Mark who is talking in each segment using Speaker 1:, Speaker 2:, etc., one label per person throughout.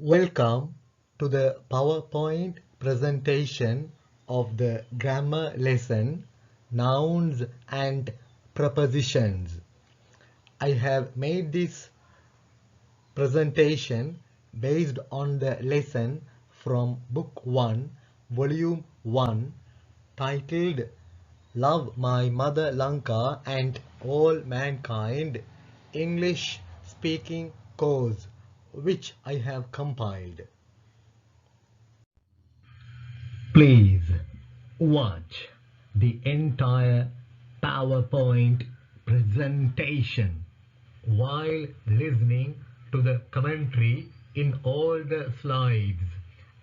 Speaker 1: Welcome to the PowerPoint presentation of the grammar lesson Nouns and Prepositions. I have made this presentation based on the lesson from Book 1, Volume 1, titled Love My Mother Lanka and All Mankind English Speaking Course, which I have compiled. Please watch the entire PowerPoint presentation while listening to the commentary in all the slides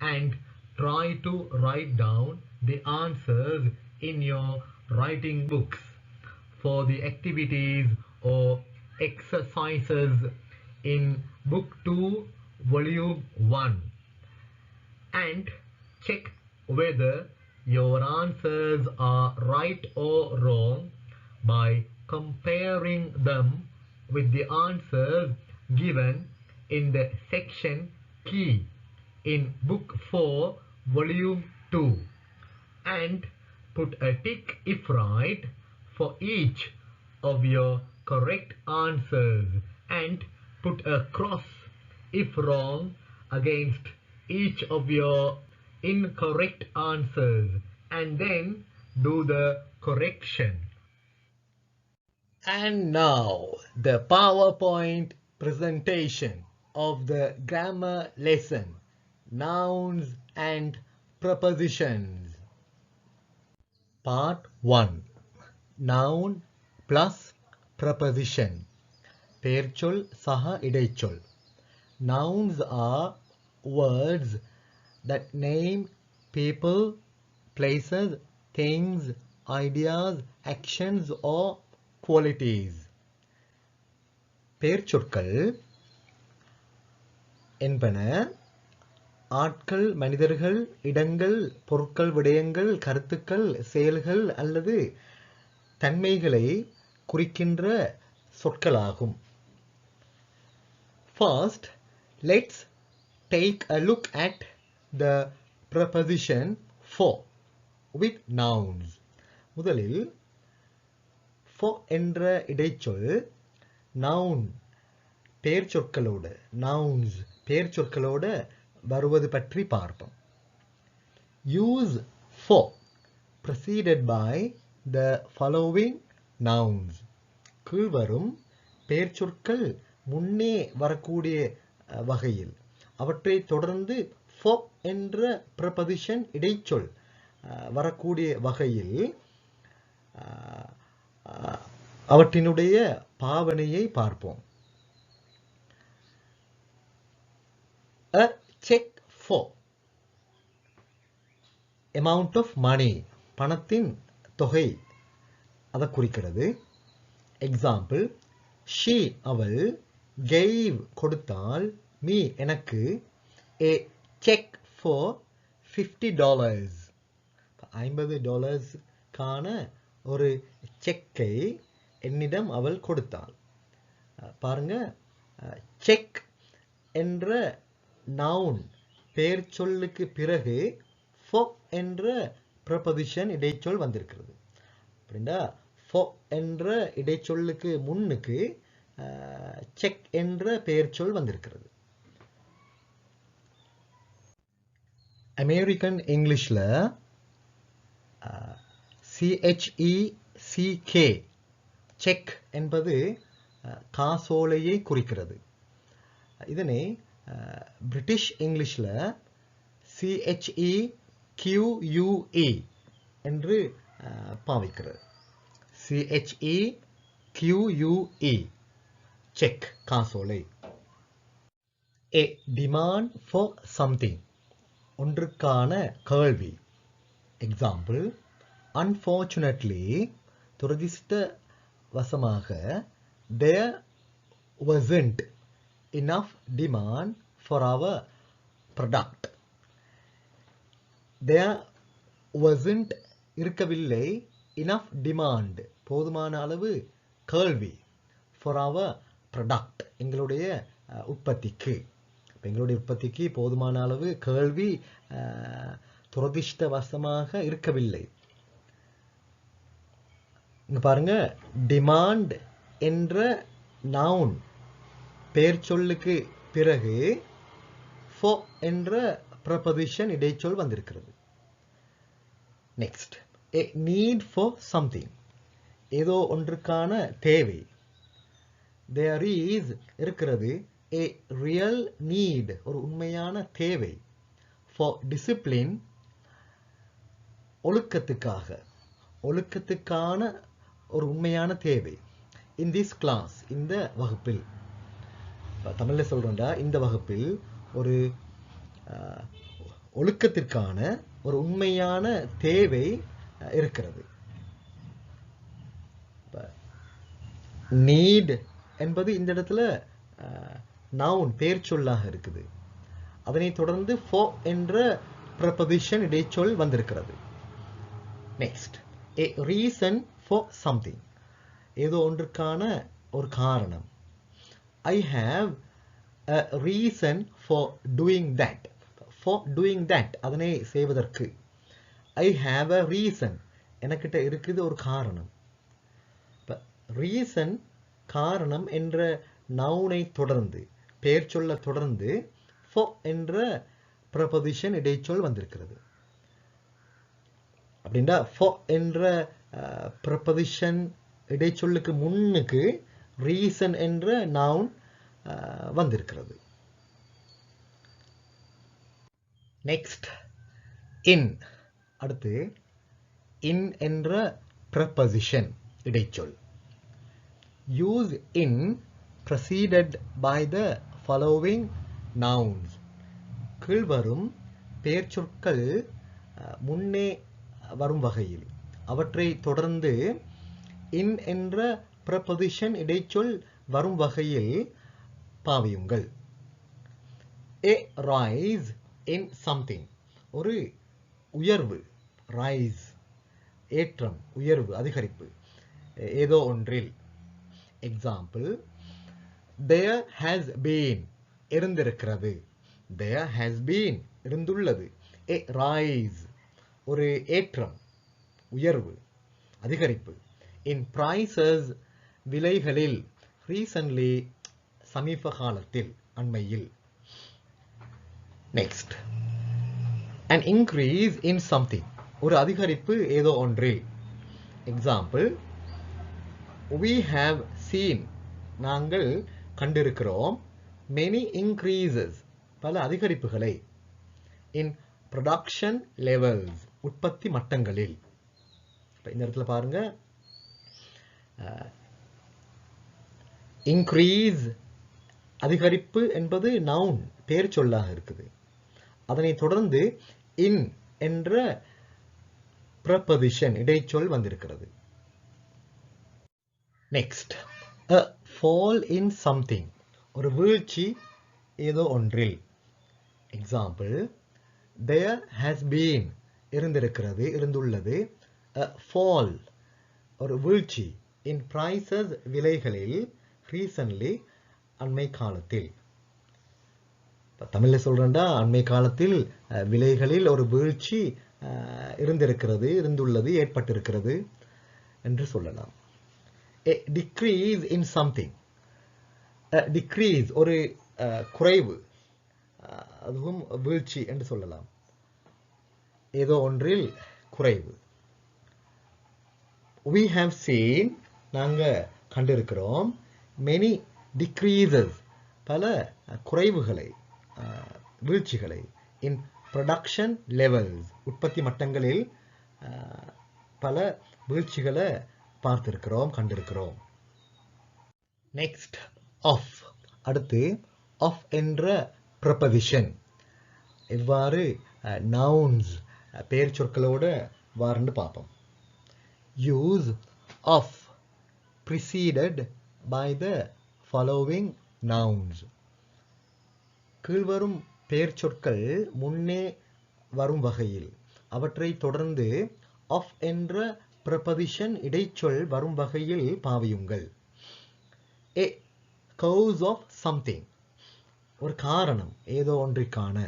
Speaker 1: and try to write down the answers in your writing books for the activities or exercises in Book 2, Volume 1, and check whether your answers are right or wrong by comparing them with the answers given in the section Key in Book 4, Volume 2, and put a tick if right for each of your correct answers and put a cross if wrong against each of your incorrect answers and then do the correction. And now the PowerPoint presentation of the grammar lesson, Nouns and Prepositions. Part 1. Noun plus preposition. பெயர்ச்சொல் சக இடைச்சொல். Nouns are words that name people, places, things, ideas, actions or qualities. பெயர்ச்சொற்கள் என்பன ஆட்கள், மனிதர்கள், இடங்கள், பொருட்கள், விடயங்கள், கருத்துக்கள், செயல்கள் அல்லது தன்மைகளை குறிக்கின்ற சொற்களாகும். First, let's take a look at the preposition for with nouns. முதலில் for என்ற இடைச்சொல் noun பெயர்ச்சொற்களோடு nouns பெயர்ச்சொற்களோடு வருவது பற்றி பார்ப்போம். Use for preceded by the following nouns. கீழ்வரும் பெயர்ச்சொற்கள் முன்னே வரக்கூடிய வகையில் அவற்றை தொடர்ந்து for என்ற preposition இடைச்சொல் வரக்கூடிய வகையில் அவற்றினுடைய பாவனையை பார்ப்போம். A check for amount of money, பணத்தின் தொகை அதை குறிக்கிறது. எக்ஸாம்பிள், she அவள், gave கொடுத்தால், me எனக்கு, a check for $50 $50 ஒரு செக்கை என்னிடம் அவள் கொடுத்தாள். பாருங்க, செக் என்ற நவுன் பெயர் சொல்லுக்கு பிறகு for என்ற preposition இடைச்சொல் வந்திருக்கிறது. அப்படின்னா for என்ற இடைச்சொல்லுக்கு முன்னுக்கு செக் என்ற பெயர்ச்சொல் வந்திருக்கிறது. அமெரிக்கன் இங்கிலீஷ்ல CHECK செக் என்பது காசோலையை குறிக்கிறது. இதனை பிரிட்டிஷ் இங்கிலீஷ்ல CHEQUE என்று பாவிக்கிறது. CHEQUE செக் காசோலை. A demand for something ஒன்றுக்கான கேள்வி. எக்ஸாம்பிள், unfortunately துரதிர்ஷ்டவசமாக there wasn't enough demand for our product. There wasn't இருக்கவில்லை, enough demand போதுமான அளவு கேள்வி for our product எங்களுடைய உற்பத்திக்கு. எங்களுடைய உற்பத்திக்கு போதுமான அளவு கேள்வி துரதிர்ஷ்டவசமாக இருக்கவில்லை. இங்க பாருங்க, டிமாண்ட் என்ற நவுன் பெயர் சொல்லுக்கு பிறகு for என்ற preposition இடைச்சொல் வந்திருக்கிறது. Next, a need for something, ஏதோ ஒன்றுக்கான தேவை. there is இருக்கிறது a real need, ஒரு உண்மையான தேவை. for discipline, ஒழுக்கத்துக்கான ஒரு உண்மையான தேவை. in this class, இந்த வகுப்பில். தமிழ்ல சொல்றேன்டா, இந்த வகுப்பில் ஒரு ஒழுக்கத்திற்கான ஒரு உண்மையான தேவை இருக்கிறது. நீட் என்பது இந்த இடத்துல நவுன் பெயர் சொல்லாக இருக்குது. அதனை தொடர்ந்து for என்ற preposition இடைச்சொல் வந்திருக்கிறது. Next, a reason for something, ஏதோ ஒன்றுக்கான ஒரு காரணம். I have a reason for doing that. for doing that, அதனை செய்வதற்கு. I have a reason, எனக்கிட்ட இருக்குது ஒரு காரணம். reason, காரணம் என்ற நவுனை தொடர்ந்து, பெயர் சொல்ல தொடர்ந்து for என்ற preposition இடைச்சொல் வந்திருக்கிறது. அப்படின்னா for என்ற preposition இடைச்சொல்லுக்கு முன்னுக்கு reason என்ற நவுன் வந்திருக்கிறது. நெக்ஸ்ட், in, அடுத்து in என்ற preposition இடைச்சொல். use in preceded by the following nouns, கீழ்வரும் பெயர் சொற்கள் முன்னே வரும் வகையில், அவற்றை தொடர்ந்து in என்ற preposition இடைச்சொல் வரும் வகையில் பாவியுங்கள். a rise in something, ஒரு உயர்வு. rise, ஏற்றம், உயர்வு, அதிகரிப்பு ஏதோ ஒன்றில். எக்ஸாம்பிள், there has been, இருந்திருக்கிறது. there has been, இருந்துள்ளது. a rise, ஒரு ஏற்றம், உயர்வு, அதிகரிப்பு. in prices, விலைகளில். recently, சமீப காலத்தில், அண்மையில். Next, an increase in something, ஒரு அதிகரிப்பு ஏதோ ஒன்றில். எக்ஸாம்பிள், we have seen, நாங்கள் கண்டிருக்கிறோம். many increases, பல அதிகரிப்புகளை. in production levels, உற்பத்தி மட்டங்களில். இந்த இடத்துல பாருங்க, increase, அதிகரிப்பு என்பது நவுன் பெயர் சொல்லாக இருக்குது. அதனை தொடர்ந்து in என்ற preposition இடைச்சொல் வந்திருக்கிறது. Next, a fall in something, ஒரு வீழ்ச்சி ஏதோ ஒன்றில். எக்ஸாம்பிள், there has been, இருந்திருக்கிறது, இருந்துள்ளது. a fall, ஒரு வீழ்ச்சி. in prices, விலைகளில். recently, அண்மை காலத்தில். தமிழ்ல சொல்றேன்டா, அண்மை காலத்தில் விலைகளில் ஒரு வீழ்ச்சி இருந்திருக்கிறது, இருந்துள்ளது, ஏற்பட்டிருக்கிறது என்று சொல்லலாம். a decrease in something, a decrease, ஒரு குறைவு, அதுவும் வீழ்ச்சி என்று சொல்லலாம். ஏதோ ஒன்றில் குறைவு. we have seen, நாங்க கண்டிருக்கிறோம். many decreases, பல குறைவுகளை, வீழ்ச்சிகளை. in production levels, உற்பத்தி மட்டங்களில் பல வீழ்ச்சிகளை பார்த்திருக்கிறோம், கண்டிருக்கிறோம். நெக்ஸ்ட், of, அடுத்து of என்ற preposition எவ்வாறு nouns பெயர் சொற்களோட வாருன்னு பார்ப்போம். use of preceded by the following nouns, கீழ்வரும் பெயர் சொற்கள் முன்னே வரும் வகையில், அவற்றை தொடர்ந்து of என்ற preposition இடைச்சொல் வரும் வகையில் பாவியுங்கள். a cause of something, ஒரு காரணம் ஏதோ ஒன்றிற்கான.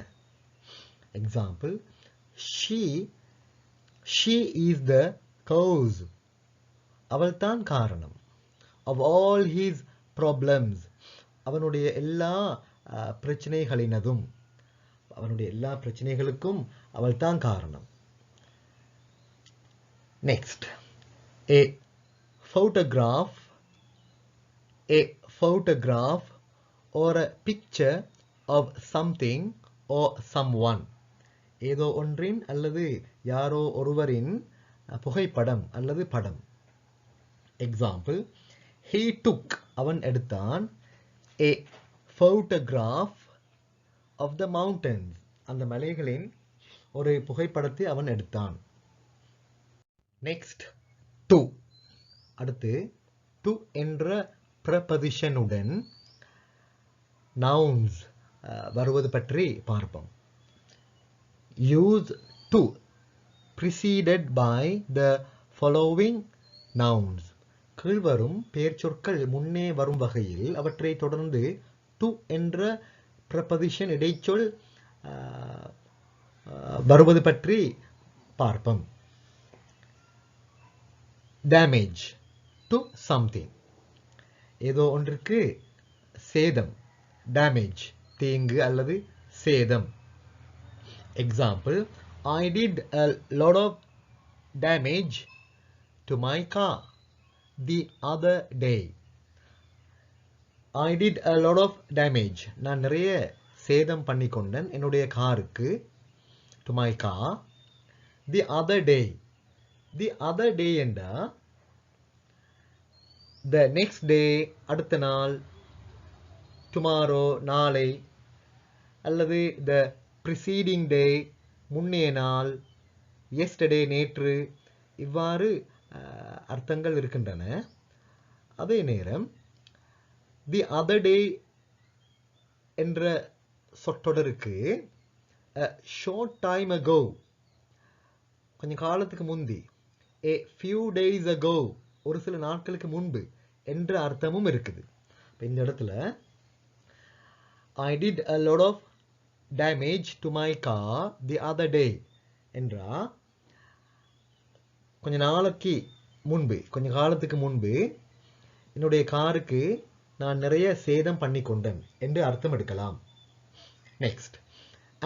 Speaker 1: Example, she is the cause. அவள் தான் காரணம். of all his problems. அவனுடைய எல்லா பிரச்சனைகளினதும், அவனுடைய எல்லா பிரச்சனைகளுக்கும் அவள் தான் காரணம். Next, a photograph or a picture of something or someone. ஏதோ ஒன்றின் அல்லது யாரோ ஒருவரின் புகைப்படம் அல்லது படம். எக்ஸாம்பிள், he took, அவன் எடுத்தான், a photograph of the mountains. அந்த மலைகளின் ஒரு புகைப்படத்தை அவன் எடுத்தான். Next, to. அடுத்து to என்ற prepositionுடன் nouns வருவது பற்றி பார்ப்போம். Use to preceded by the following nouns. கீழ்வரும் பெயர்ச்சொற்கள் முன்னே வரும் வகையில் அவற்றை தொடர்ந்து to என்ற preposition இடைச்சொல் வருவது பற்றி பார்ப்போம். Damage, to something. ஏதோ ஒன்றுக்கு சேதம், damage, தீங்கு அல்லது சேதம். Example, I did a lot of damage to my car the other day. I did a lot of damage. நான் நிறைய சேதம் பண்ணிக்கொண்டேன் என்னுடைய காருக்கு. to my car the other day. the other day என்றா the next day, அடுத்த நாள், tomorrow, நாளை, அல்லது the preceding day, முன்னைய நாள், yesterday, நேற்று, இவ்வாறு அர்த்தங்கள் இருக்கின்றன. அதே நேரம் the other day என்ற சொற்றொடருக்கு a short time ago, கொஞ்ச காலத்துக்கு முந்தி, a few days ago, ஒரு சில நாட்களுக்கு முன்பு என்ற அர்த்தமும் இருக்குது. இந்த இடத்துல I did a lot of damage to my car the other day என்றா கொஞ்ச நாளைக்கு முன்பு, கொஞ்ச காலத்துக்கு முன்பு என்னுடைய காருக்கு நான் நிறைய சேதம் பண்ணி கொண்டேன் என்று அர்த்தம் எடுக்கலாம். Next,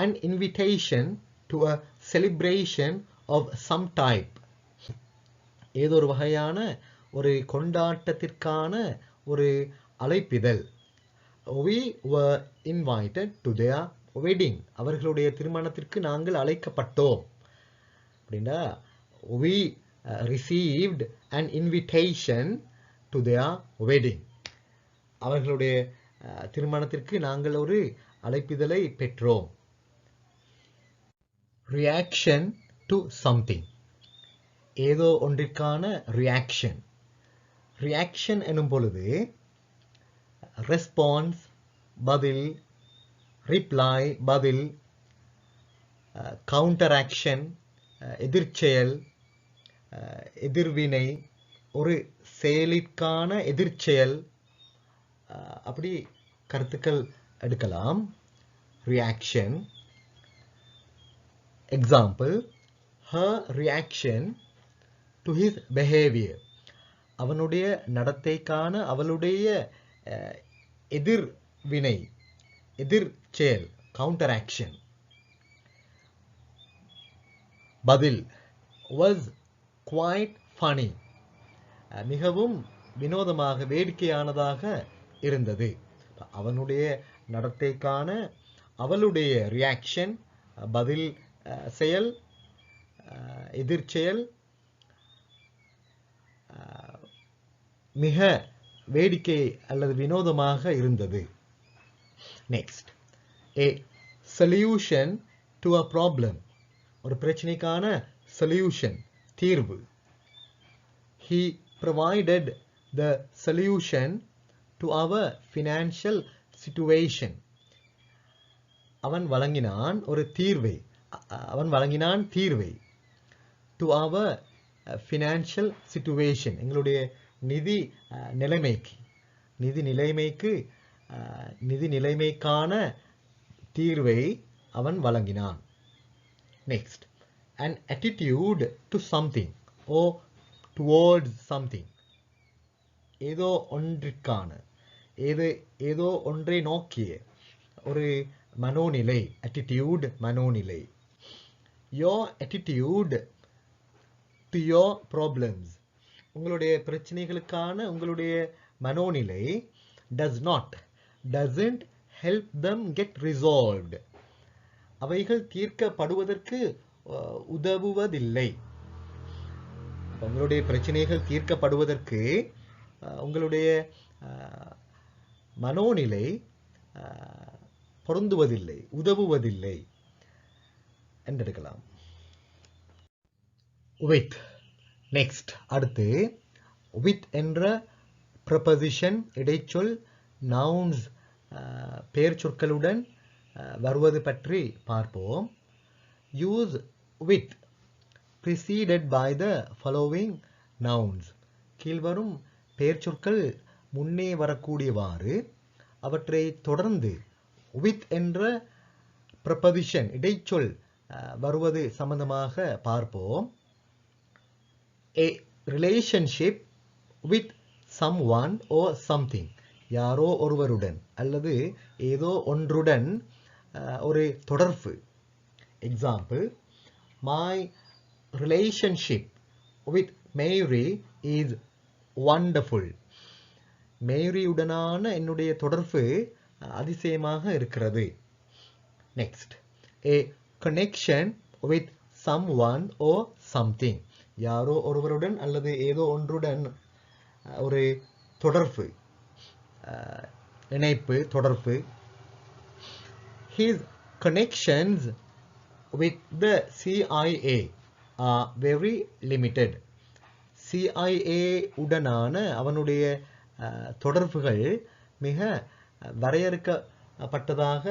Speaker 1: an invitation to a celebration of some type. ஏதோ ஒரு வகையான ஒரு கொண்டாட்டத்திற்கான ஒரு அழைப்பிதழ். We were invited to their wedding. அவர்களுடைய திருமணத்திற்கு நாங்கள் அழைக்கப்பட்டோம். அப்படின்னா we received an invitation to their wedding. அவர்களுடைய திருமணத்திற்கு நாங்கள் ஒரு அழைப்பிதழை பெற்றோம். Reaction to something. ஏதோ ஒன்றிற்கான ரியாக்ஷன். ரியாக்ஷன் எனும் பொழுது ரெஸ்பான்ஸ் பதில், ரிப்ளை பதில், கவுண்டர் ஆக்ஷன் எதிர்ச்செயல், எதிர்வினை, ஒரு செயலிற்கான எதிர்ச்செயல், அப்படி கருத்துக்கள் எடுக்கலாம். Reaction. Example, her reaction to his behavior. அவனுடைய நடத்தைக்கான அவளுடைய எதிர்வினை, எதிர்ச்செயல், கவுண்டர் ஆக்ஷன். பதில், was quite funny. மிகவும் வினோதமாக, வேடிக்கையானதாக இருந்தது. அவனுடைய நடத்தைக்கான அவளுடைய ரியாக்ஷன், பதில் செயல், எதிர்ச்செயல் மிக வேடிக்கை அல்லது வினோதமாக இருந்தது. Next, a solution to a problem. ஒரு பிரச்சனைக்கான சொல்யூஷன், தீர்வு. He provided the solution to our financial situation. அவன் வழங்கினான் ஒரு தீர்வை, அவன் வழங்கினான் தீர்வை. to our financial situation, எங்களுடைய நிதி நிலைமைக்கு, நிதி நிலைமைக்கு நிதி நிலைமைக்கான தீர்வை அவன் வழங்கினான். Next, an attitude to something or towards something. ஏதோ ஒன்றிற்கான, ஏதோ ஒன்றை நோக்கிய ஒரு மனோநிலை. attitude மனோநிலை. your attitude to your problems. உங்களுடைய பிரச்சனைகளுக்கான உங்களுடைய மனோநிலை doesn't help them get resolved. அவைகள் தீர்க்கப்படுவதற்கு உதவுவதில்லை. உங்களுடைய பிரச்சனைகள் தீர்க்கப்படுவதற்கு உங்களுடைய மனோநிலை பொருந்துவதில்லை, உதவுவதில்லை என்றெடுக்கலாம். with. நெக்ஸ்ட், அடுத்து with என்ற preposition இடைச்சொல் nouns பெயர் சொற்களுடன் வருவது பற்றி பார்ப்போம். use with preceded by the following nouns. கீழ்வரும் பெயர் சொற்கள் முன்னே வரக்கூடியவாறு அவற்றை தொடர்ந்து with என்ற preposition இடைச்சொல் வருவது சம்பந்தமாக பார்ப்போம். a relationship with someone or something. யாரோ ஒருவருடன் அல்லது ஏதோ ஒன்றுடன் ஒரு தொடர்பு. Example, my relationship with Mary is wonderful. மேரியுடனான என்னுடைய தொடர்பு அதிசயமாக இருக்கிறது. Next, a connection with someone or something. யாரோ ஒருவருடன் அல்லது ஏதோ ஒன்றுடன் ஒரு தொடர்பு, இணைப்பு, தொடர்பு. His connections with the CIA are very limited. CIA உடனான அவனுடைய தொடர்புகள் மிக வரையறுக்கப்பட்டதாக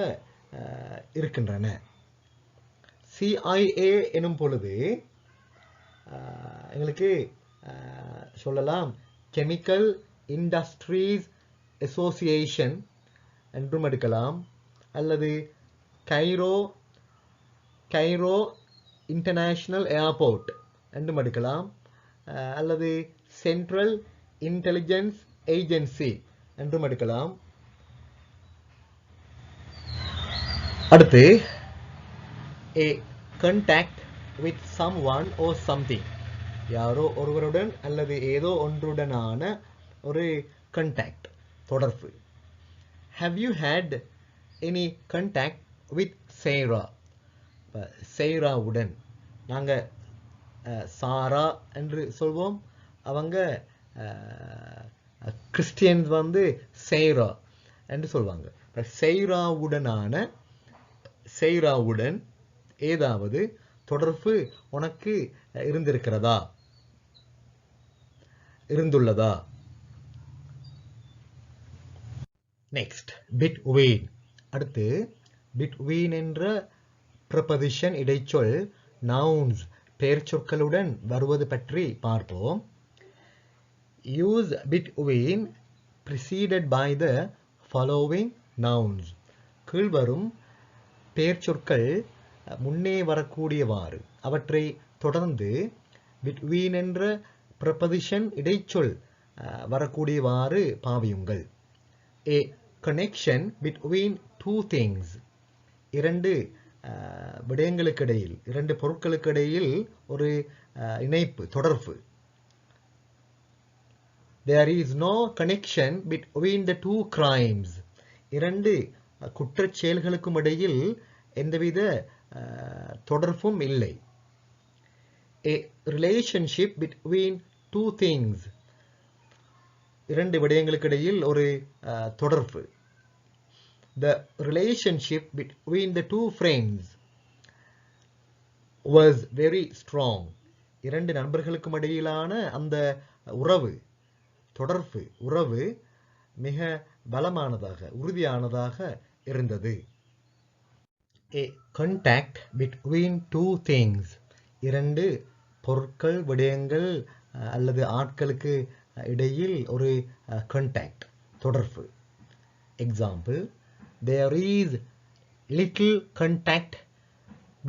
Speaker 1: இருக்கின்றன. CIA எனும் பொழுது எங்களுக்கு சொல்லலாம் கெமிக்கல் இண்டஸ்ட்ரீஸ் அசோசியேஷன் என்றும் எடுக்கலாம், அல்லது கைரோ இன்டர்நேஷனல் ஏர்போர்ட் என்றும் எடுக்கலாம், அல்லது சென்ட்ரல் இன்டெலிஜென்ஸ் ஏஜென்சி என்றும் எடுக்கலாம். அடுத்து, a contact with someone or something. யாரோ ஒருவருடன் அல்லது ஏதோ ஒன்றுடனான ஒரு contact, தொடர்பு. Have you had any contact with Sarah? சேராவுடன், நாங்கள் சாரா என்று சொல்வோம், அவங்க கிறிஸ்டியன்ஸ் வந்து சேரா என்று சொல்வாங்க. சேராவுடன் ஏதாவது தொடர்பு உனக்கு இருந்துள்ளதா? Next, between. அடுத்து, பிட்வீன் என்ற preposition இடைச்சொல் nouns பெயர் சொற்களுடன் வருவது பற்றி பார்ப்போம். use between preceded by the following nouns. கீழ்வரும் பெயர் சொற்கள் முன்னே வரக்கூடியவாறு அவற்றை தொடர்ந்து between என்ற preposition இடைச்சொல் வரக்கூடியவாறு பாவியுங்கள். a connection between two things. இரண்டு விடயங்களுக்கிடையில், இரண்டு பொருட்களுக்கிடையில் ஒரு இணைப்பு, தொடர்பு. There is no connection between the two crimes. இரண்டு குற்றச் செயல்களுக்கும் இடையில் எந்தவித தொடர்பும் இல்லை. A relationship between two things. இரண்டு விடயங்களுக்கு இடையில் ஒரு தொடர்பு. The relationship between the two friends was very strong. இரண்டு நண்பர்களுக்கும் இடையிலான அந்த உறவு, தொடர்பு, உறவு மிக பலமானதாக, உறுதியானதாக இருந்தது. A contact between two things. இரண்டு பொருட்கள், விடயங்கள் அல்லது ஆட்களுக்கு இடையில் ஒரு கான்டாக்ட், தொடர்பு. Example, there is little contact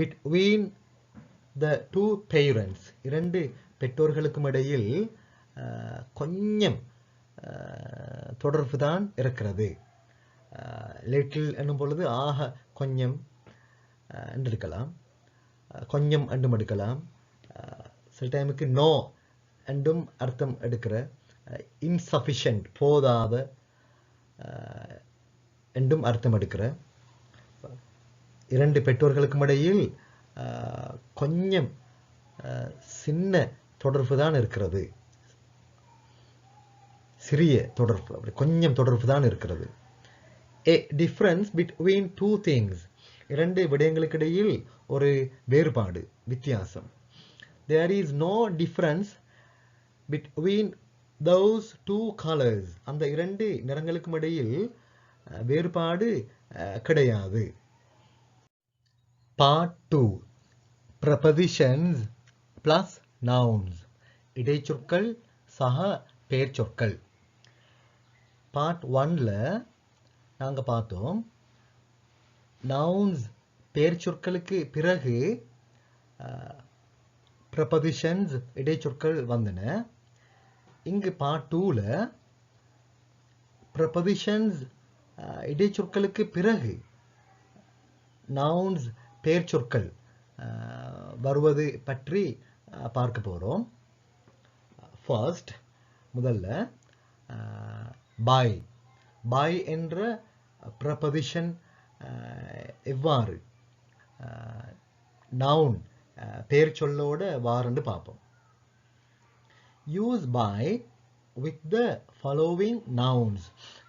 Speaker 1: between the two parents. இரண்டு பெற்றோர்களுக்கும் இடையில் கொஞ்சம் தொடர்பு தான் இருக்கிறது. லிட்டில் என்னும் பொழுது ஆக கொஞ்சம் என்று எடுக்கலாம், கொஞ்சம் என்றும் எடுக்கலாம். சில டைமுக்கு நோ என்றும் அர்த்தம் எடுக்கிற, இன்சஃபிஷியன்ட் போதாத என்றும் அர்த்தம் எடுக்கிற, இரண்டு பெற்றோர்களுக்கும் இடையில் கொஞ்சம் சின்ன தொடர்பு தான் இருக்கிறது, சிறிய தொடர்பு, அப்படி கொஞ்சம் தொடர்பு தான் இருக்கிறது. A difference between two things, இரண்டு விடயங்களுக்கு இடையில் ஒரு வேறுபாடு, வித்தியாசம். There is no difference between those two colors, அந்த இரண்டு நிறங்களுக்கும் இடையில் வேறுபாடு கிடையாது. Part 2, prepositions plus nouns, இடைச்சொற்கள் சக பெயர்ச்சொற்கள். Part 1ல நாங்க பார்த்தோம், nouns பெயர்ச்சொற்களுக்கு பிறகு prepositions இடைச்சொற்கள் வந்தன. இங்கு Part 2ல prepositions இடைச்சொற்களுக்கு பிறகு nouns பெயர்ச்சொற்கள் வருவது பற்றி பார்க்க போறோம். First, முதல்ல by. by என்ற preposition எவ்வாறு noun பெயர்ச்சொல்லோட வாரண்டு பார்ப்போம். Use by with the following nouns.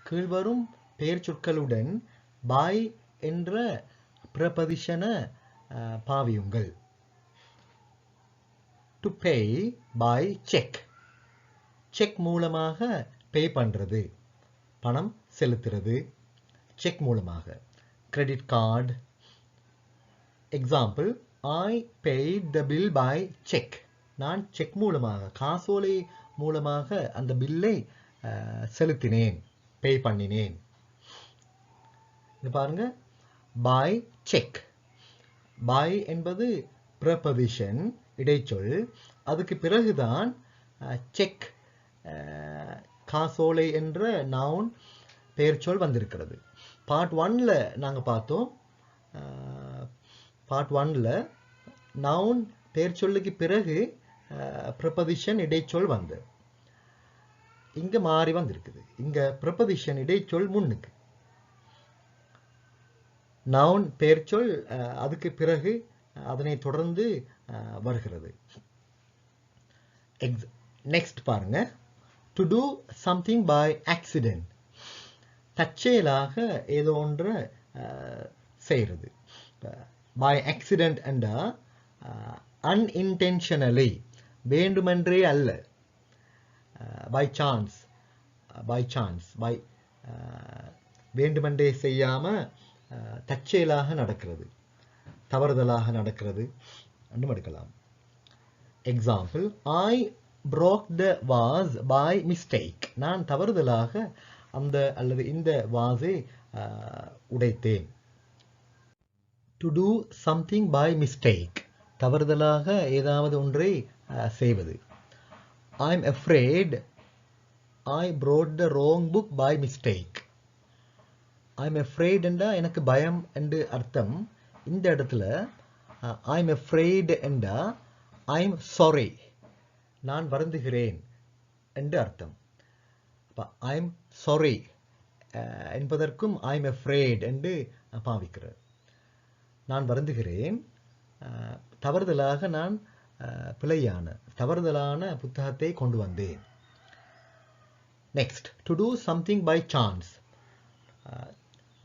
Speaker 1: கீழ்வரும் பெயர்ச்சொற்களுடன் by என்ற preposition பாவியுங்கள். To pay by check. Check மூலமாக பே பண்றது, பணம் செலுத்துறது, செக் மூலமாக. Credit card. Example, I paid the bill by check. நான் செக் மூலமாக, காசோலை மூலமாக அந்த பில்லை செலுத்தினேன், பே பண்ணினேன். இது பாருங்க, by check. by என்பது preposition இடைச்சொல், அதுக்கு பிறகுதான் செக் காசோலை என்ற நவுன் பெயர்ச்சொல் வந்திருக்கிறது. பார்ட் 1ல நாங்க பார்த்தோம், பார்ட் 1ல நவுன் பெயர்ச்சொல்லுக்கு பிறகு preposition இடைச்சொல் வந்து, இங்க மாறி வந்திருக்குது. இங்க preposition இடைச்சொல் முன்னுக்கு, நவுன் பெயர்ச்சொல் அதுக்கு பிறகு அதனை தொடர்ந்து வருகிறது. நெக்ஸ்ட் பாருங்க, to do something by accident. தற்செயலாக ஏதோ ஒன்று செய்கிறது. by accident என்றா unintentionally, வேண்டுமென்றே அல்ல. by chance, by chance, by வேண்டுமென்றே செய்யாம தற்செயலாக நடக்கிறது, தவறுதலாக நடக்கிறது என்று எடுக்கலாம். Example, I broke the vase by mistake. நான் தவறுதலாக அந்த அல்லது இந்த வாஸை உடைத்தேன். To do something by mistake, தவறுதலாக ஏதாவது ஒன்றை செய்வது. I'm afraid I brought the wrong book by mistake. I'm afraid என்றா எனக்கு பயம் என்று அர்த்தம். இந்த இடத்துல I'm afraid என்றா I'm sorry, நான் வருந்துகிறேன் என்று அர்த்தம். I'm sorry என்பதற்கும் I'm afraid என்று பாவிக்கிறேன். நான் வருந்துகிறேன், தவறுதலாக நான் தவறுதலான புத்தகத்தை கொண்டு வந்தேன். Next, to do something by chance.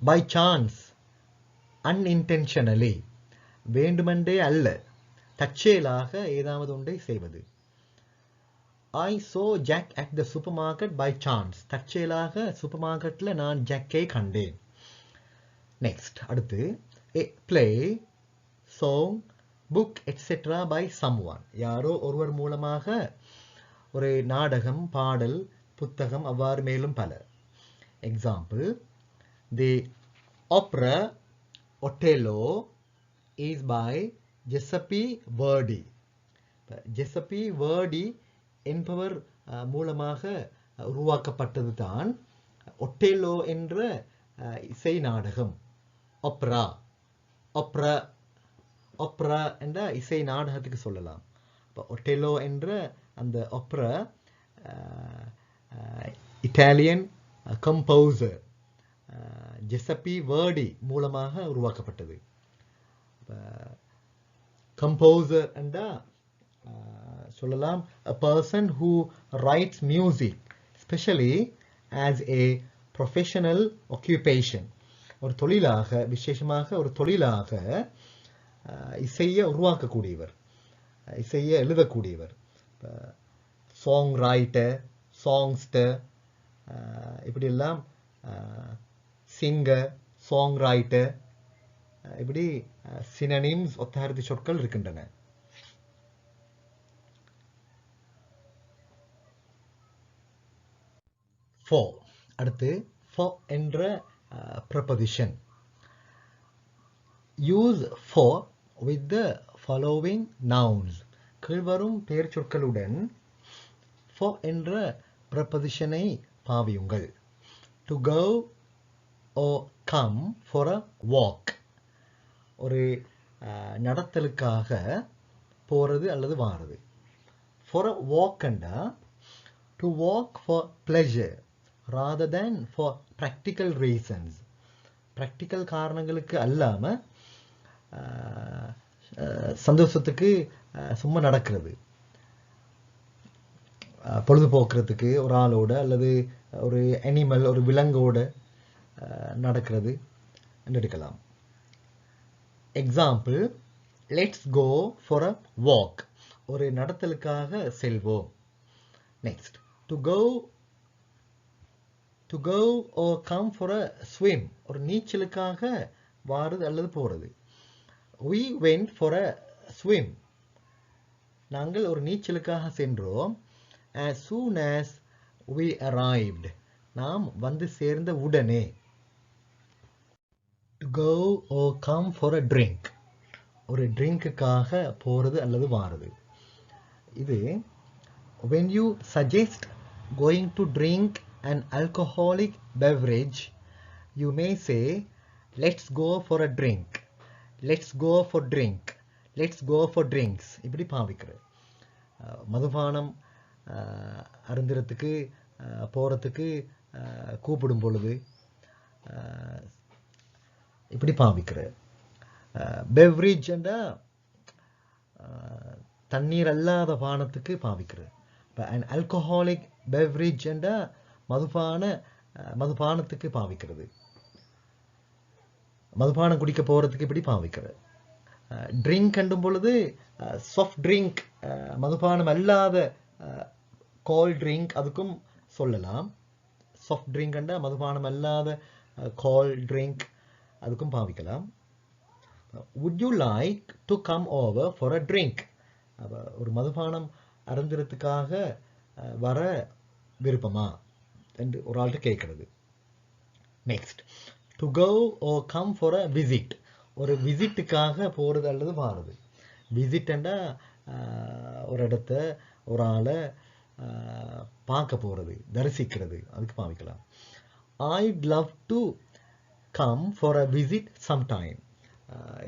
Speaker 1: by chance, unintentionally, வேண்டுமென்றே அல்ல, தற்செயலாக ஏதாவது ஒன்றை செய்வது. I saw Jack at the supermarket by chance. தற்செயலாக சூப்பர் மார்க்கெட்ல நான் ஜாக்கை கண்டேன். நெக்ஸ்ட், அடுத்து, a play, song, book, etc. by someone. யாரோ ஒருவர் மூலமாக ஒரு நாடகம், பாடல், புத்தகம், அவ்வாறு மேலும் பல. Example, The opera Otello is by Giuseppe Verdi. Giuseppe Verdi என்பவர் மூலமாக உருவாக்கப்பட்டது தான் ஒட்டேலோ என்ற இசை நாடகம். ஒப்ரா ஒப்ரா ஒப்ரா என்ற இசை நாடகத்துக்கு சொல்லலாம். இப்போ ஒட்டேலோ என்ற அந்த ஒப்ரா இட்டாலியன் கம்போசர் ஜெசப்பி வேர்டி மூலமாக உருவாக்கப்பட்டது. கம்போசர் என்றா சொல்லலாம் a person who writes music especially as a professional occupation. ஒரு தொழிலாக, விசேஷமாக ஒரு தொழிலாக இசையை உருவாக்கக்கூடியவர், இசையை எழுதக்கூடியவர். சாங் ரைட்டர், சாங்ஸ்டர், இப்படியெல்லாம் சிங்கர், சாங் ரைட்டர், இப்படி சினனிம்ஸ் ஒத்தாரித்தி சொற்கள் இருக்கின்றன. for அடுத்து for என்ற preposition. use for with the following nouns. கீழ்வரும் பெயர் சொற்களுடன் for என்ற preposition-ஐ பாவியுங்கள். to go or come for a walk. ஒரு நடத்தலுக்காக போறது அல்லது வாரது. for a walk என்றா to walk for pleasure rather than for practical reasons. practical காரணங்களுக்கு அல்லாம சந்தோஷத்துக்கு சும்மா நடக்கிறது, பொழுதுபோக்குறதுக்கு ஒரு ஆளோட அல்லது ஒரு அனிமல், ஒரு விலங்கோட நடக்கிறது என்று எடுக்கலாம். Example, let's go for a walk. ஒரு நடத்தலுக்காக செல்வோம். Next, to go or come for a swim. ஒரு நீச்சலுக்காக வாரது அல்லது போறது. we went for a swim. நாங்கள் ஒரு நீச்சலுக்காக சென்றோம். as soon as we arrived. நாம் வந்து சேர்ந்த உடனே. to go or come for a drink. ஒரு ட்ரிங்க்குக்காக போறது அல்லது வாரது. இது when you suggest going to drink an alcoholic beverage, you may say let's go for a drink, let's go for drink, let's go for drinks. இப்படி பாவிக்கிற மதுபானம் அருந்துறதுக்கு போறதுக்கு கூப்பிடும் பொழுது இப்படி பாவிக்கிற. பெவரேஜ் என்றா தண்ணீர் அல்லாத பானத்துக்கு பாவிக்கிற. an alcoholic beverage என்றா மதுபானத்துக்கு பாவிக்கிறது. மதுபானம் குடிக்க போறதுக்கு இப்படி பாவிக்கிற. ட்ரிங்க் கண்டும் பொழுது சாஃப்ட் ட்ரிங்க், மதுபானம் அல்லாத கோல்ட் ட்ரிங்க் அதுக்கும் சொல்லலாம். சாஃப்ட் ட்ரிங்க் கண்டா மதுபானம் அல்லாத கோல்ட் ட்ரிங்க் அதுக்கும் பாவிக்கலாம். would you like to come over for a drink? ஒரு மதுபானம் அருந்துறதுக்காக வர விருப்பமா என்று ஒரு ஆள்கிட்ட கேட்கிறது. Next, to go or come for a visit. ஒரு விசிட்டுக்காக போறது அல்லது வாரது. விசிட்னா ஒரு இடத்த, ஒரு ஆளை பார்க்க போறது, தரிசிக்கிறது, அதுக்கு பாவிக்கலாம். I'd love to come for a visit sometime.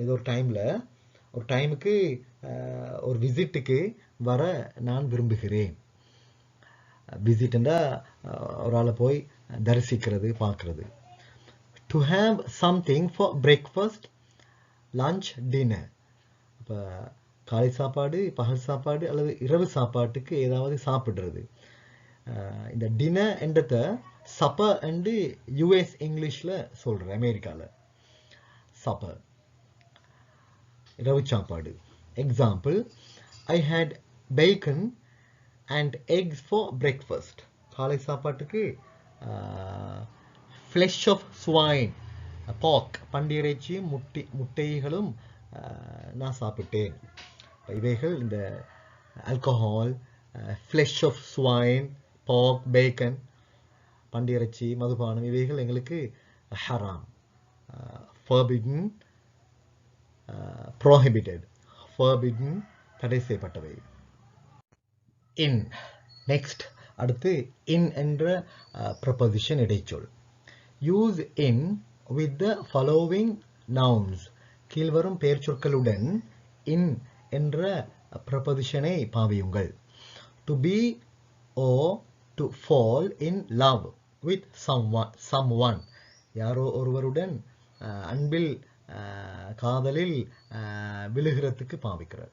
Speaker 1: இது ஒரு டைமுக்கு ஒரு விசிட்டுக்கு வர நான் விரும்புகிறேன். விசிட்னா ஒரு ஆளை போய் தரிசிக்கிறது, பார்க்கறது. To have something for breakfast, lunch, dinner. இப்போ காலை சாப்பாடு, பகல் சாப்பாடு அல்லது இரவு சாப்பாட்டுக்கு ஏதாவது சாப்பிடுறது. இந்த டின்னர் என்றத சப்பர் என்று யூஎஸ் இங்கிலீஷில் சொல்கிறேன், அமெரிக்காவில் சப்பர், இரவு சாப்பாடு. Example, I hate bacon and eggs for breakfast. காலை சாப்பாட்டுக்கு ஃப்ளெஷ் ஆஃப் ஸ்வைன், பாக், பண்டிறைச்சியும் முட்டைகளும் நான் சாப்பிட்டேன். இவைகள் இந்த alcohol, flesh of swine, pork, bacon, பண்டிறைச்சி, மதுபானம், இவைகள் எங்களுக்கு haram, forbidden, prohibited, forbidden, தடை செய்யப்பட்டவை. in next அடுத்து in என்ற preposition இடைச்சொல். use in with the following nouns. கீழ்வரும் பெயர் சொற்களுடன் in என்ற prepositionஐ பாவியுங்கள். to be or to fall in love with someone. யாரோ ஒருவருடன் அன்பில் காதலில் விழுகிறதுக்கு பாவிக்கிறார்.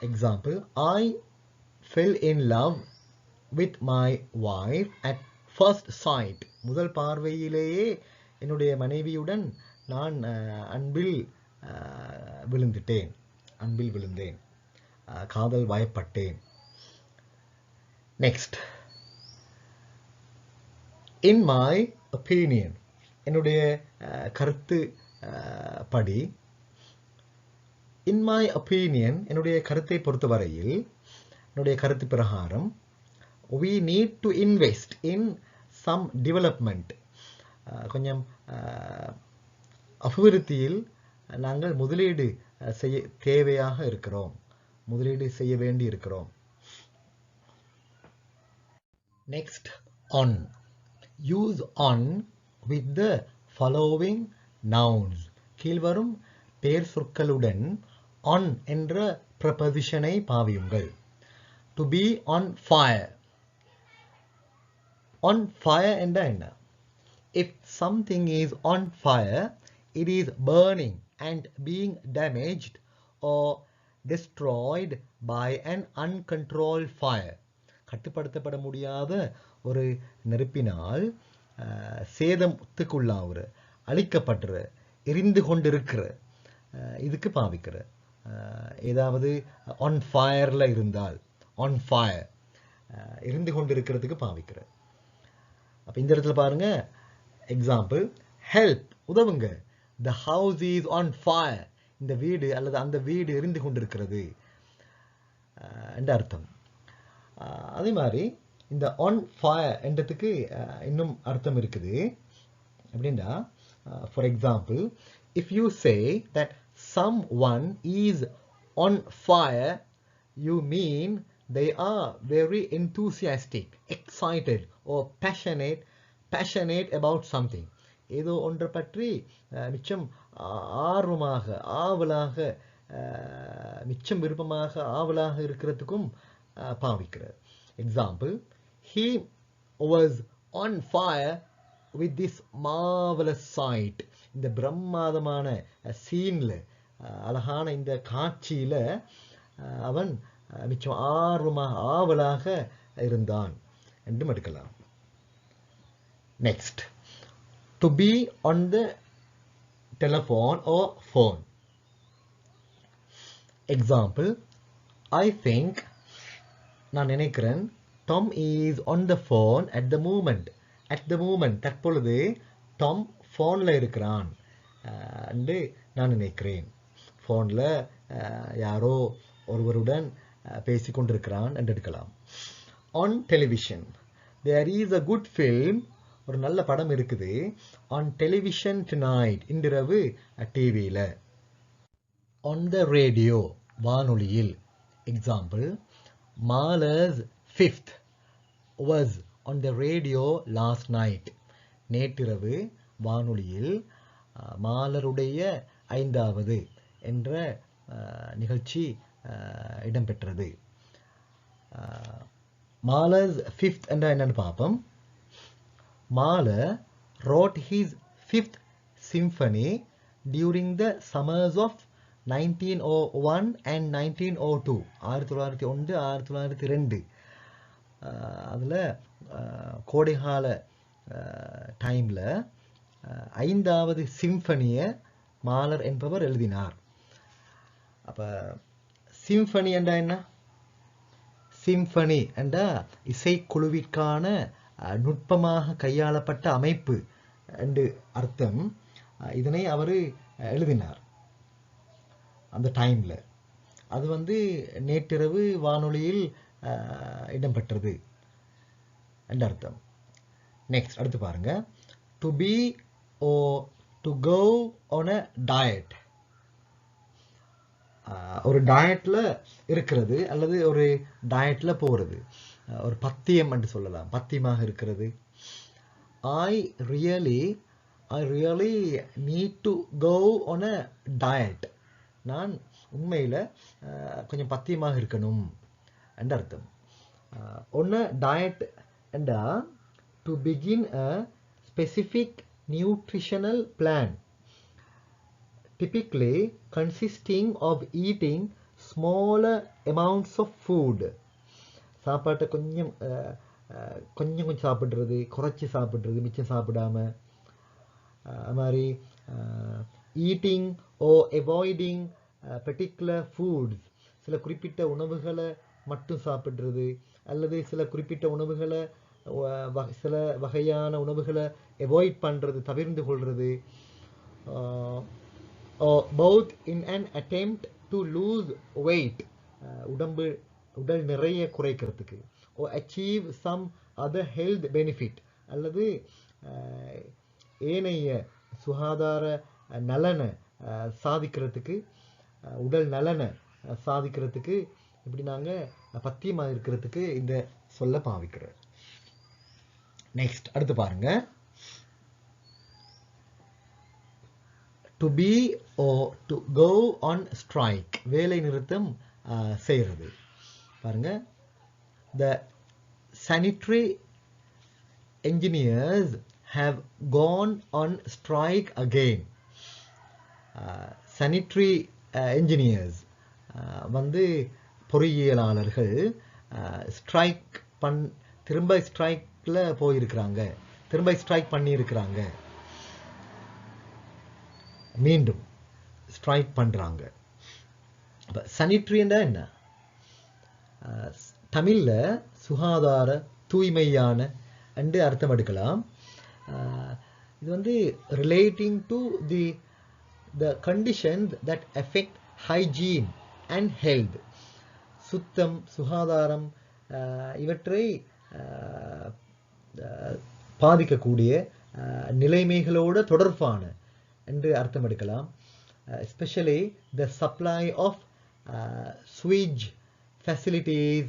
Speaker 1: example, I fell in love with my wife at first sight. முதல் பார்வையிலேயே என்னுடைய மனைவியுடன் நான் அன்பில் விழுந்தேன், காதல் வயப்பட்டேன். next, in my opinion, என்னுடைய கருத்து படி. in my opinion, என்னுடைய கருத்தை பொறுத்தவரையில், என்னுடைய கருத்து பிரகாரம், we need to invest in some development. கொஞ்சம் அபிவிருத்தியில் நாங்கள் முதலீடு செய்ய வேண்டி இருக்கிறோம். next, on. use on with the following nouns. கீழ்வரும் பெயர் சொற்களுடன் on என்ற prepositionஐ பாவியுங்கள். to be on fire. on fire என்றா என்ன? if something is on fire, it is burning and being damaged or destroyed by an uncontrolled fire. கட்டுப்படுத்தப்பட முடியாத ஒரு நெருப்பினால் சேதத்துக்குள்ளாகிற, அழிக்கப்படுற, எரிந்து கொண்டிருக்கிற இதுக்கு பாவிக்கிற. ஏதாவது on fireல இருந்தால், on fire எரிந்து கொண்டிருக்கிறதுக்கு பாவிக்கிற. அப்ப இந்த இடத்துல பாருங்க, example, help, உதவுங்க, the house is on fire, இந்த வீடு அல்லது அந்த வீடு எரிந்து கொண்டிருக்கிறது என்ற அர்த்தம். அதே மாதிரி இந்த on fire என்றதுக்கு இன்னும் அர்த்தம் இருக்குது. அப்படின்னா, for example, if you say that someone is on fire, you mean they are very enthusiastic, excited or passionate about something. ஏதோ ஒன்றை பற்றி மிச்சம் ஆர்வமாக, ஆவலாக, மிச்சம் விருப்பமாக, ஆவலாக இருக்கிறதுக்கும் பாவிக்கிறார். Example, he was on fire with this marvelous sight. இந்த பிரம்மாதமான சீன்ல, அழகான இந்த காட்சியில அவன் மிச்சம் ஆர்வமாக, ஆவலாக இருந்தான் என்றும் எடுக்கலாம். next, to be on the telephone or phone. example, I think, நான் நினைக்கிறேன், Tom is on the phone at the moment. தற்பொழுது டாம் ஃபோன்ல இருக்கிறான் என்று நான் நினைக்கிறேன். ஃபோன்ல யாரோ ஒருவருடன் பேசிக்கொண்டிருக்கிறான் என்று எடுக்கலாம். on television, there is a good film, ஒரு நல்ல படம் இருக்குது, on television tonight, இன்றிரவு டிவியில. on the radio, வானொலியில். Example, Mala's 5th was on the radio last night. நேற்றிரவு வானொலியில் மாலருடைய 5வது என்ற நிகழ்ச்சி இடம்பெற்றது. Mahler's 5th என்றா என்னன்னு பார்ப்போம். Mahler wrote his 5th symphony during the summers of 1901 and 1902. 1901 1902. அதில் கோடைகால டைமில் 5வது சிம்பனியை மாலர் என்பவர் எழுதினார். அப்போ சிம்பனி என்றா என்ன? சிம்பனி என்ற இசைக்குழுவிற்கான நுட்பமாக கையாளப்பட்ட அமைப்பு என்று அர்த்தம். இதனை அவர் எழுதினார் அந்த டைமில். அது நேற்றிரவு வானொலியில் இடம்பெற்றது என்ற அர்த்தம். நெக்ஸ்ட் அடுத்து பாருங்க. To be or to go on a diet. ஒரு டயட்ல இருக்கிறது அல்லது ஒரு டயட்ல போறது, ஒரு பத்தியம் என்று சொல்லலாம், பத்தியமாக இருக்கிறது. I really need to go on a diet. நான் உண்மையில கொஞ்சம் பத்தியமாக இருக்கணும் என்ற அர்த்தம். on a diet என்றா to begin a specific nutritional plan, typically consisting of eating smaller amounts of food. சாப்பாட்டை கொஞ்சம் கொஞ்சம் சாப்பிட்றது, குறைச்சி சாப்பிட்றது, மிச்சம் சாப்பிடாம. அது மாதிரி ஈட்டிங் ஓ அவாய்டிங் பர்டிகுலர் ஃபுட்ஸ், சில குறிப்பிட்ட உணவுகளை மட்டும் சாப்பிட்றது அல்லது சில குறிப்பிட்ட உணவுகளை சில வகையான உணவுகளை அவாய்ட் பண்ணுறது, தவிர்ந்து கொள்வது. both in an attempt to lose weight, உடல் நிறைய குறைக்கிறதுக்கு, or achieve some other health benefit, அல்லது ஏனைய சுகாதார நலனை சாதிக்கிறதுக்கு, உடல் நலனை சாதிக்கிறதுக்கு, இப்படி நாங்கள் பத்தியமாக இருக்கிறதுக்கு இந்த சொல்ல பாவிக்கிறோம். நெக்ஸ்ட் அடுத்து பாருங்க. to be or to go on strike, வேலை நிறுத்தம் செய்கிறது. பாருங்க, the sanitary engineers have gone on strike again. sanitary engineers வந்து பொறியியலாளர்கள் ஸ்ட்ரைக் திரும்ப ஸ்ட்ரைக்ல போயிருக்கிறாங்க, திரும்ப ஸ்ட்ரைக் பண்ணியிருக்கிறாங்க, மீண்டும் ஸ்ட்ரைக் பண்றாங்க. சானிட்டரின்னா என்ன? தமிழ்ல சுகாதார, தூய்மையான என்று அர்த்தம் எடுக்கலாம். இது வந்து relating to the conditions that affect hygiene and health, சுத்தம், சுகாதாரம் இவற்றை பாதிக்கக்கூடிய நிலைமைகளோடு தொடர்பான என்று அர்த்தம் எடுக்கலாம். Especially the supply of sewage facilities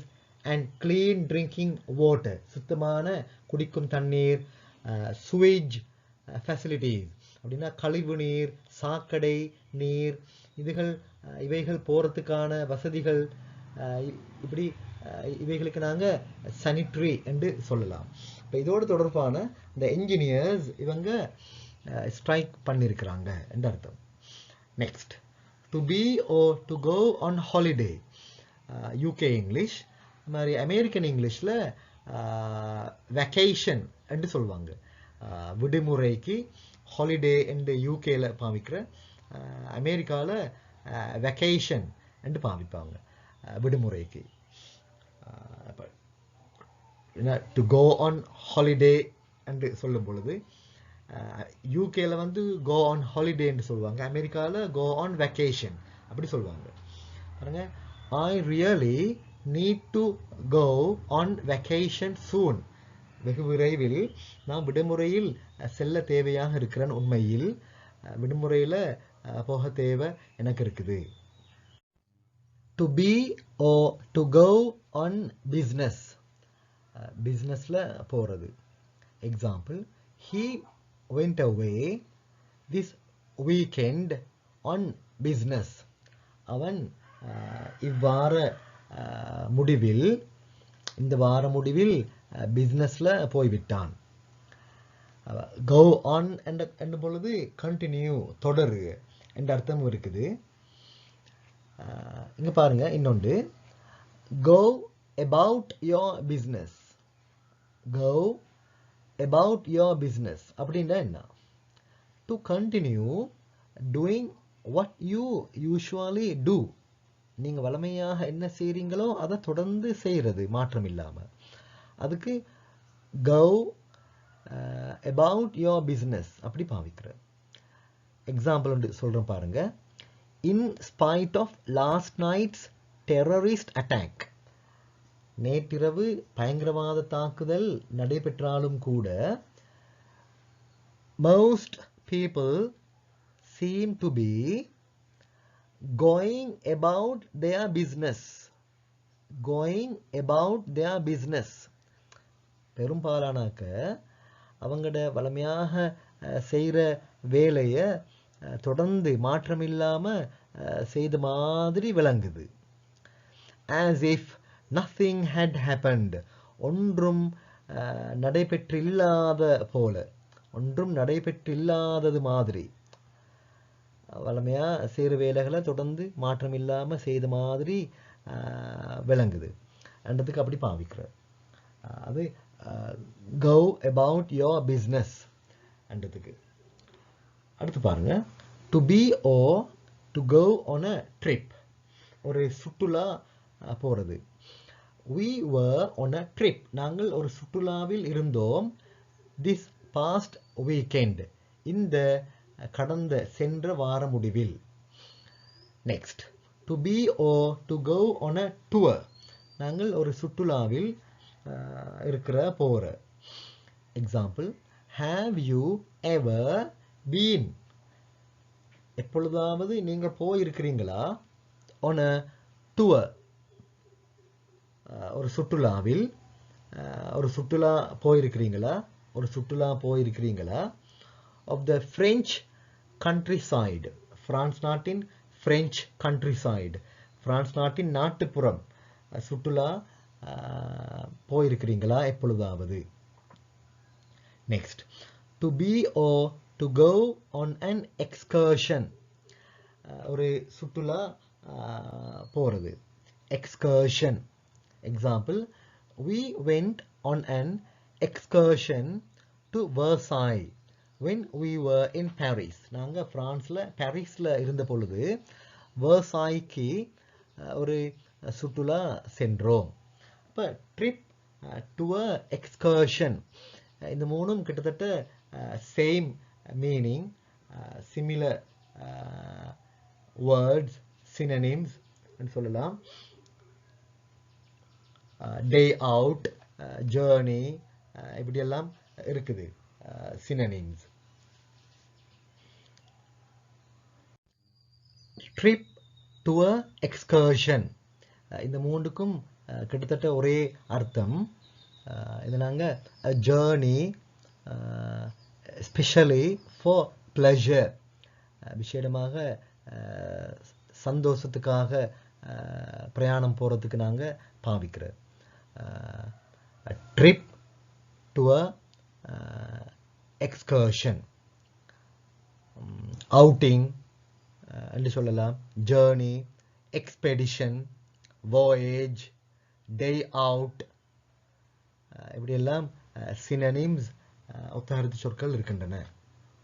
Speaker 1: and clean drinking water, சுத்தமான குடிக்கும் தண்ணீர், sewage facilities அப்படின்னா கழிவு நீர், சாக்கடை நீர், இவைகள் போறதுக்கான வசதிகள், இப்படி இவைகளுக்கு நாங்கள் சானிட்டரி என்று சொல்லலாம். இப்போ இதோடு தொடர்பான இந்த என்ஜினியர்ஸ் இவங்க ஸ்ட்ரைக் பண்ணியிருக்கிறாங்க என்று அர்த்தம். Next, to be or to go on holiday, UK English. அது மாதிரி அமெரிக்கன் இங்கிலீஷில் வெக்கேஷன் என்று சொல்லுவாங்க. விடுமுறைக்கு ஹாலிடே என்று யூகேல பாவிக்கிற, அமெரிக்காவில் வெக்கேஷன் என்று பாவிப்பாங்க விடுமுறைக்கு. டு கோ ஆன் ஹாலிடே என்று சொல்லும் பொழுது யூகேல வந்து கோ ஆன் ஹாலிடே என்று சொல்லுவாங்க, அமெரிக்காவில் கோ ஆன் வெக்கேஷன் அப்படி சொல்லுவாங்க. பாருங்க, I really need to go on vacation soon. வெகு விரைவில் நான் விடுமுறையில் செல்ல தேவையாக இருக்கிறேன், உண்மையில் விடுமுறையில் போக தேவை எனக்கு இருக்குது. To be or to go on business, பிஸ்னஸில் போகிறது. Example, he went away this weekend on business. அவன் இவ்வார முடிவில், இந்த வார முடிவில் பிஸ்னஸில் போய்விட்டான். கோ ஆன் என்ற பொழுது கண்டினியூ, தொடரு என்ற அர்த்தம் இருக்குது. இங்கே பாருங்க, இன்னொன்று, கோ about your business. Go about your business அப்படின்னா என்ன? To continue doing what you usually do. நீங்கள் வழமையாக என்ன செய்கிறீங்களோ அதை தொடர்ந்து செய்கிறது, மாற்றம் இல்லாமல். அதுக்கு go about your business அப்படி பாவிக்கிற. எக்ஸாம்பிள் ஒன்று சொல்கிறேன் பாருங்க. In spite of last night's terrorist attack, நேற்றிரவு பயங்கரவாத தாக்குதல் நடைபெற்றாலும் கூட, most people seem to be going about their business. Going about their business. பெரும்பாலானாக்க அவங்களோட வளமையாக செய்கிற வேலையை தொடர்ந்து மாற்றமில்லாமல் செய்த மாதிரி விளங்குது. As if nothing had happened. ஒன்றும் நடைபெற்றில்லாத போல, ஒன்றும் நடைபெற்றில்லாதது மாதிரி. வளமையாக செய்கிற வேலைகளை தொடர்ந்து மாற்றம் இல்லாமல் செய்த மாதிரி விளங்குது என்றதுக்கு அப்படி பாவிக்கிறார். அது go about your business என்றதுக்கு. அடுத்து பாருங்க, to be or to go on a trip. ஒரு சுற்றுலா போகிறது. We were on a trip. நாங்கள் ஒரு சுற்றுலாவில் இருந்தோம். This past weekend. இந்த கடந்த சென்ற வார முடிவில். Next, to be or to go on a tour. நாங்கள் ஒரு சுற்றுலாவில் போகிற. Example, have you ever been? எப்பொழுதாவது நீங்கள் போயிருக்கிறீங்களா? On a tour. ஒரு சுற்றுலாவில் ஒரு சுற்றுலா போயிருக்கிறீங்களா? ஒரு சுற்றுலா போயிருக்கிறீங்களா? Of the French countryside. France நாட்டின் French countryside. பிரான்ஸ் நாட்டின் நாட்டுப்புறம் சுற்றுலா போயிருக்கிறீங்களா எப்பொழுதாவது? Next, to be or to go on an excursion. ஒரு சுற்றுலா போகிறது. Excursion. Example, we went on an excursion to Versailles when we were in Paris. நாங்கள் பிரான்ஸில் பாரிஸில் இருந்த பொழுது வெர்சாய்க்கு ஒரு சுற்றுலா சென்றோம். இப்போ ட்ரிப், டூர், எக்ஸ்கர்ஷன் இந்த மூணும் கிட்டத்தட்ட same meaning, similar words, synonyms சொல்லலாம். டே அவுட், ஜேர்னி இப்படியெல்லாம் இருக்குது சினனிம்ஸ். ட்ரிப், டூர், எக்ஸ்கர்ஷன் இந்த மூன்றுக்கும் கிட்டத்தட்ட ஒரே அர்த்தம். இது நாங்கள் ஜேர்னி, ஸ்பெஷலி ஃபார் ப்ளஷர், விசேடமாக சந்தோஷத்துக்காக பிரயாணம் போகிறதுக்கு நாங்கள் பாவிக்கிறோம். Trip, tour, excursion. அவுட்டிங் என்று சொல்லலாம். Journey, expedition, voyage, day out இப்படியெல்லாம் சினனிம்ஸ் ஒத்தகருத்து சொற்கள் இருக்கின்றன.